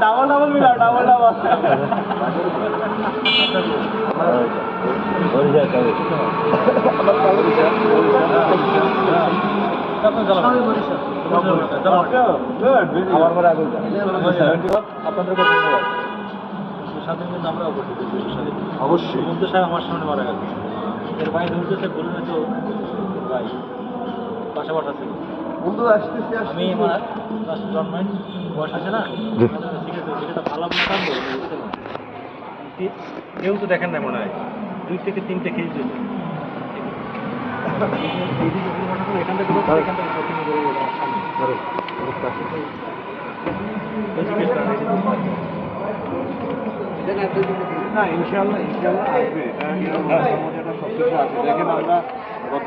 Double double মিলাও, double double. অবশ্যই বন্ধু সাহেব আমার সামনে মারা গেছে, এর ভাই ধরতেছে বললেন তো ভাই বাসা বাসা ছিল। বন্ধু আসতেছি আমি আমার জন্মায় বয়স আছে না, সিগারেট ভালো কেউ তো দেখেন না মনে হয় 2 থেকে 3টে খেয়ে দিয়েছে। এখান থেকে না ইনশাআল্লাহ ইনশাআল্লাহ আসবে, এটা সব কিছু আছে। দেখেন আমরা গত